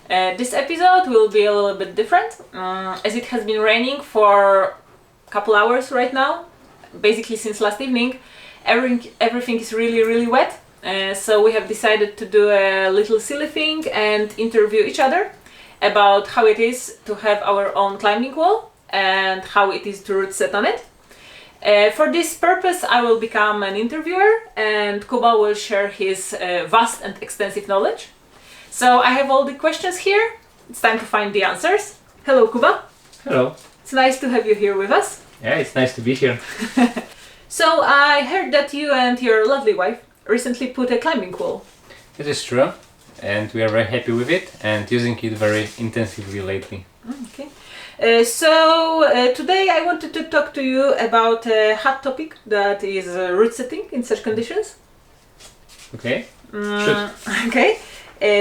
This episode will be a little bit different, as it has been raining for a couple hours right now, basically since last evening. Everything is really wet, so we have decided to do a little silly thing and interview each other about how it is to have our own climbing wall and how it is to route set on it. For this purpose, I will become an interviewer and Kuba will share his vast and extensive knowledge. So I have all the questions here. It's time to find the answers. Hello, Kuba. Hello. It's nice to have you here with us. Yeah, it's nice to be here. So I heard that you and your lovely wife recently put a climbing wall. It is true, and we are very happy with it and using it very intensively lately. Okay. Today I wanted to talk to you about a hot topic that is route setting in such conditions. Okay. Okay.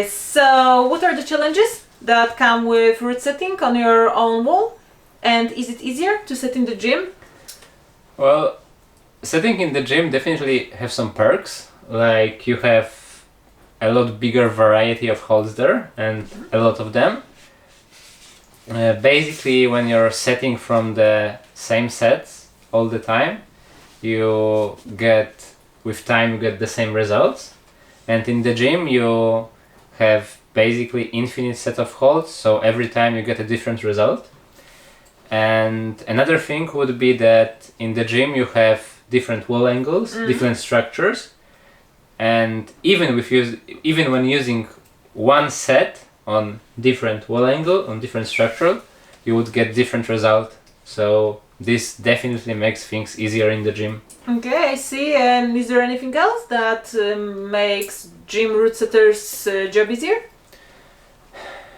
So what are the challenges that come with route setting on your own wall? And is it easier to set in the gym? Well, setting in the gym definitely have some perks. Like you have a lot bigger variety of holds there and a lot of them. Basically, when you're setting from the same sets all the time, with time you get the same results. And in the gym you have basically infinite set of holds, so every time you get a different result. And another thing would be that in the gym you have different wall angles, different structures, and even when using one set on different wall angle, on different structure, you would get different result. So this definitely makes things easier in the gym. Okay, I see. And is there anything else that makes gym route setters' job easier?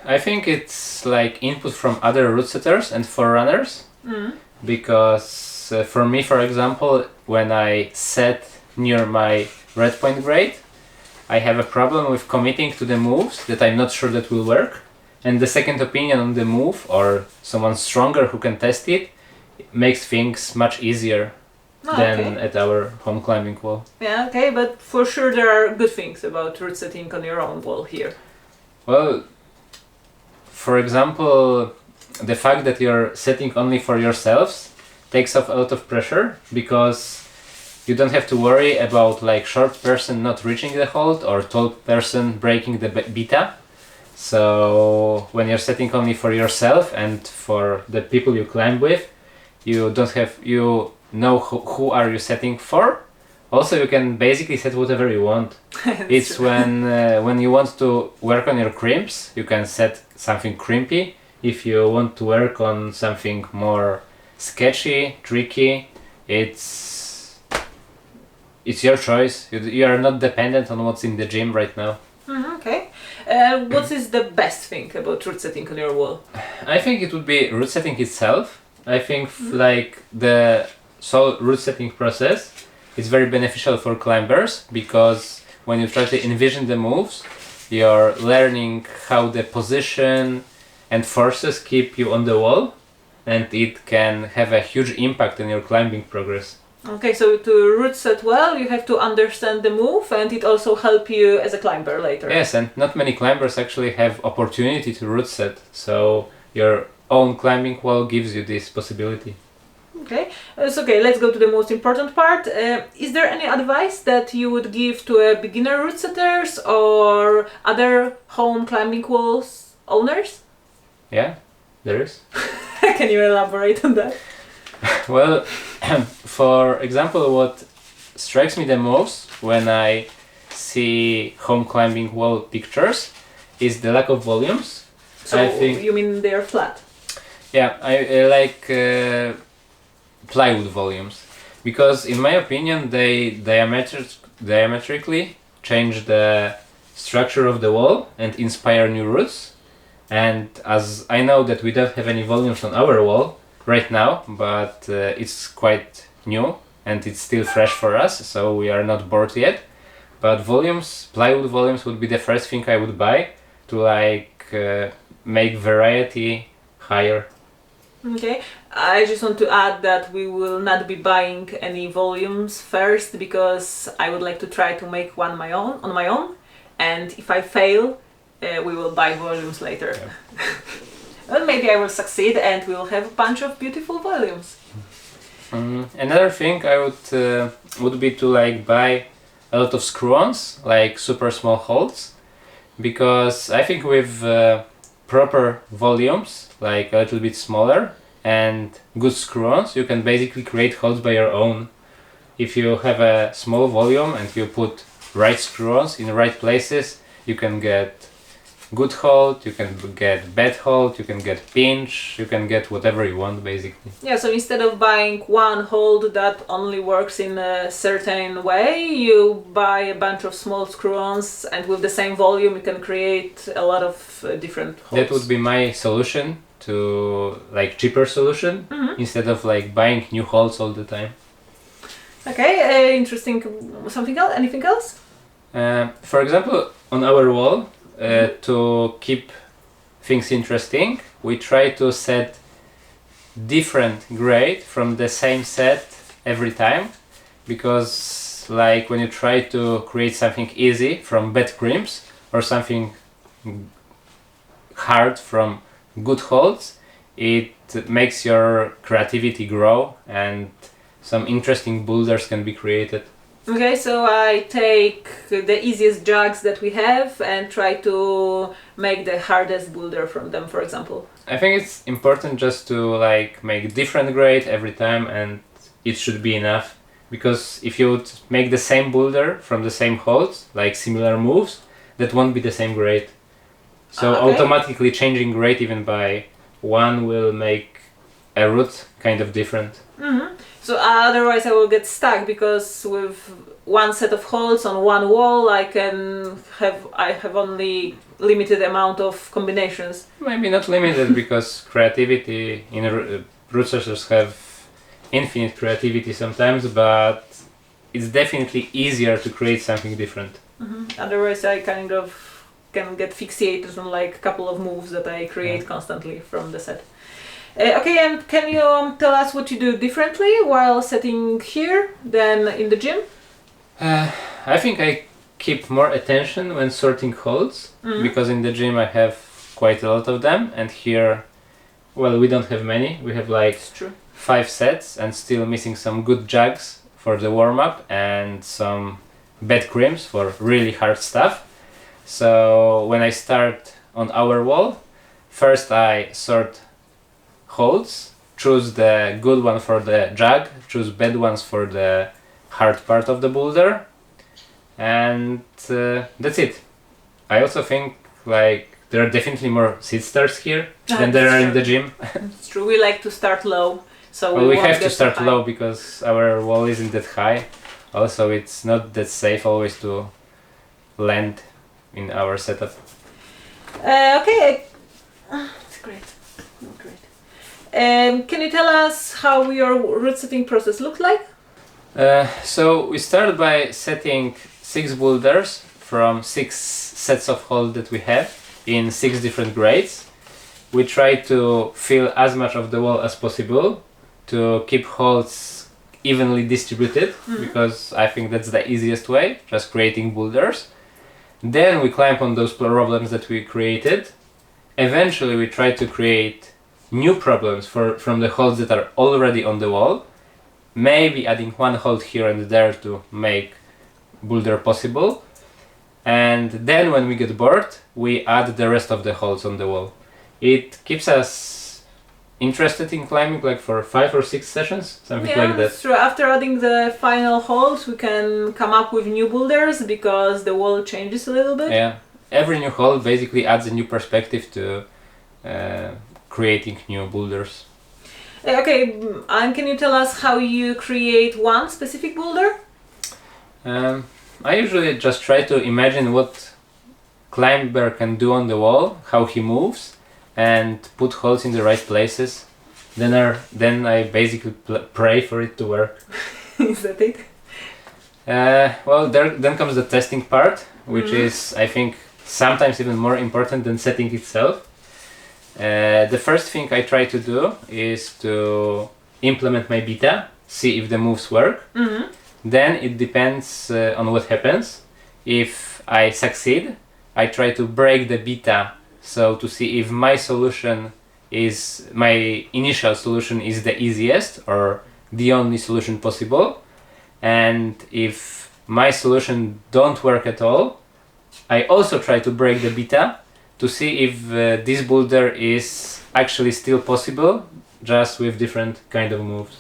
I think it's like input from other route setters and forerunners. Because for me, for example, when I set near my red point grade, I have a problem with committing to the moves that I'm not sure that will work. And the second opinion on the move, or someone stronger who can test it, makes things much easier than at our home climbing wall. Yeah, okay, but for sure there are good things about route setting on your own wall here. Well, for example, the fact that you're setting only for yourselves takes off a lot of pressure, because you don't have to worry about like short person not reaching the hold or tall person breaking the beta. So when you're setting only for yourself and for the people you climb with, you know who are you setting for. Also, you can basically set whatever you want. It's true. When you want to work on your crimps, you can set something crimpy. If you want to work on something more sketchy, tricky, it's your choice. You are not dependent on what's in the gym right now. Okay. What is the best thing about route setting on your wall? I think it would be route setting itself. I think like the route setting process is very beneficial for climbers, because when you try to envision the moves, you're learning how the position and forces keep you on the wall, and it can have a huge impact on your climbing progress. Okay, so to route set well, you have to understand the move, and it also help you as a climber later. Yes, and not many climbers actually have opportunity to route set, so your own climbing wall gives you this possibility. Okay, okay, let's go to the most important part. Is there any advice that you would give to a beginner route setters or other home climbing walls owners? Yeah, there is. Can you elaborate on that? Well, for example, what strikes me the most when I see home climbing wall pictures is the lack of volumes. So you mean they're flat? Yeah, I like plywood volumes, because in my opinion they diametrically change the structure of the wall and inspire new routes. And as I know that we don't have any volumes on our wall right now, but it's quite new and it's still fresh for us, so we are not bored yet. But plywood volumes would be the first thing I would buy to make variety higher. Okay, I just want to add that we will not be buying any volumes first, because I would like to try to make one on my own, and if I fail, we will buy volumes later. Yeah. Well, maybe I will succeed and we will have a bunch of beautiful volumes. Another thing I would be to like buy a lot of screw-ons, like super small holes, because I think with proper volumes, like a little bit smaller and good screw-ons, you can basically create holes by your own. If you have a small volume and you put right screw-ons in the right places, you can get good hold, you can get bad hold, you can get pinch, you can get whatever you want basically. Yeah, so instead of buying one hold that only works in a certain way, you buy a bunch of small screw-ons and with the same volume you can create a lot of different holds. That would be my solution to like cheaper solution instead of like buying new holes all the time. Okay, interesting. Something else? Anything else? For example, on our wall, to keep things interesting, we try to set different grade from the same set every time, because like when you try to create something easy from bad crimps or something hard from good holds, it makes your creativity grow and some interesting boulders can be created. Okay, so I take the easiest jugs that we have and try to make the hardest boulder from them, for example. I think it's important just to like make different grade every time, and it should be enough, because if you would make the same boulder from the same holds, like similar moves, that won't be the same grade. So automatically changing grade even by one will make a route kind of different. So otherwise I will get stuck, because with one set of holes on one wall I have only limited amount of combinations. Maybe not limited, because creativity in root searchers have infinite creativity sometimes, but it's definitely easier to create something different. Otherwise I kind of can get fixated on like a couple of moves that I create constantly from the set. Okay, and can you tell us what you do differently while setting here than in the gym? I think I keep more attention when sorting holds, because in the gym I have quite a lot of them, and here, well, we don't have many. We have like 5 sets and still missing some good jugs for the warm-up and some bad crimps for really hard stuff. So when I start on our wall, first I sort holds, choose the good one for the jug, choose bad ones for the hard part of the boulder, and that's it. I also think like there are definitely more seat starts here than there are in the gym. It's true, we like to start low, so well, we won't have to get start too low because our wall isn't that high. Also, it's not that safe always to land in our setup. Okay, it's great. Can you tell us how your route setting process looked like? So we start by setting 6 boulders from 6 sets of holes that we have in 6 different grades. We try to fill as much of the wall as possible to keep holes evenly distributed, because I think that's the easiest way, just creating boulders. Then we climb on those problems that we created. Eventually we try to create new problems from the holes that are already on the wall, maybe adding one hole here and there to make boulder possible, and then when we get bored we add the rest of the holes on the wall. It keeps us interested in climbing like for 5 or 6 sessions, something like that. True. After adding the final holes we can come up with new boulders because the wall changes a little bit. Yeah, every new hole basically adds a new perspective to creating new boulders. Okay, and can you tell us how you create one specific boulder? I usually just try to imagine what climber can do on the wall, how he moves, and put holes in the right places. Then I basically pray for it to work. Is that it? Well, then comes the testing part, which is, I think, sometimes even more important than setting itself. The first thing I try to do is to implement my beta, see if the moves work. Then it depends on what happens. If I succeed, I try to break the beta, so to see if my initial solution is the easiest or the only solution possible, and if my solution don't work at all, I also try to break the beta to see if this boulder is actually still possible, just with different kind of moves.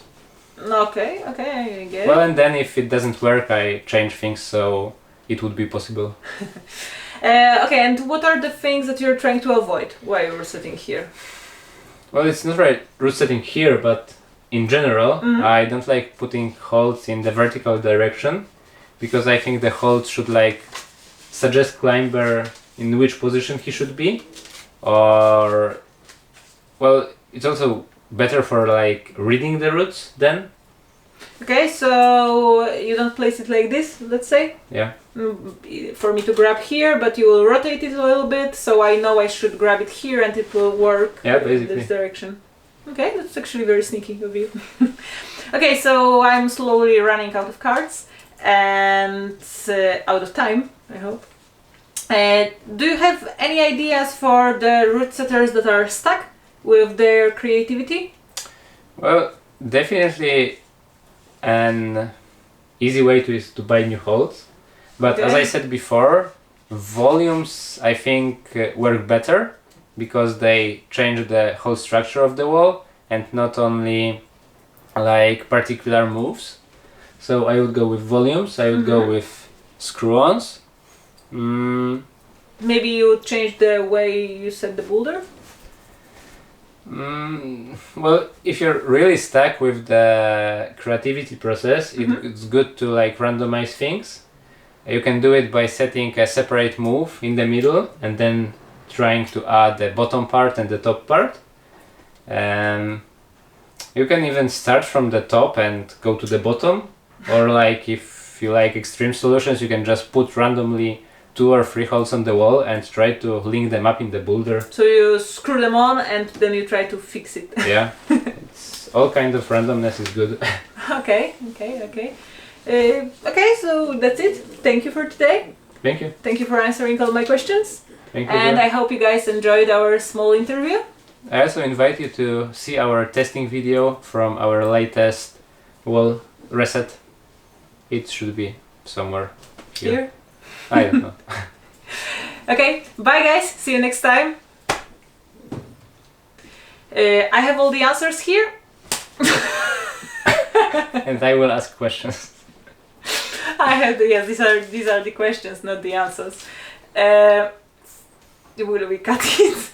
Okay, I get Well, it. and then if it doesn't work, I change things so it would be possible. Okay, and what are the things that you're trying to avoid while you're sitting here? Well, it's not right route setting here, but in general, I don't like putting holds in the vertical direction, because I think the holds should like suggest climber in which position he should be, or well, it's also better for like reading the routes then. Okay, so you don't place it like this, let's say? Yeah. For me to grab here, but you will rotate it a little bit, so I know I should grab it here and it will work Yeah, in basically. this direction. Okay, that's actually very sneaky of you. Okay, so I'm slowly running out of cards and out of time, I hope. Do you have any ideas for the route setters that are stuck with their creativity? Well, definitely an easy way is to buy new holds, but as I said before, volumes I think work better because they change the whole structure of the wall and not only like particular moves. So I would go with volumes, I would go with screw-ons. Maybe you would change the way you set the boulder? Well, if you're really stuck with the creativity process, it's good to like randomize things. You can do it by setting a separate move in the middle and then trying to add the bottom part and the top part. You can even start from the top and go to the bottom, or like if you like extreme solutions, you can just put randomly 2 or 3 holes on the wall and try to link them up in the boulder. So you screw them on and then you try to fix it. Yeah, it's all kind of randomness is good. Okay. Okay, so that's it. Thank you for today. Thank you. Thank you for answering all my questions. Thank you. And I hope you guys enjoyed our small interview. I also invite you to see our testing video from our latest wall reset. It should be somewhere here. I don't know. Okay, bye guys. See you next time. I have all the answers here. And I will ask questions. I have the, yes, these are the questions, not the answers. Will we cut it?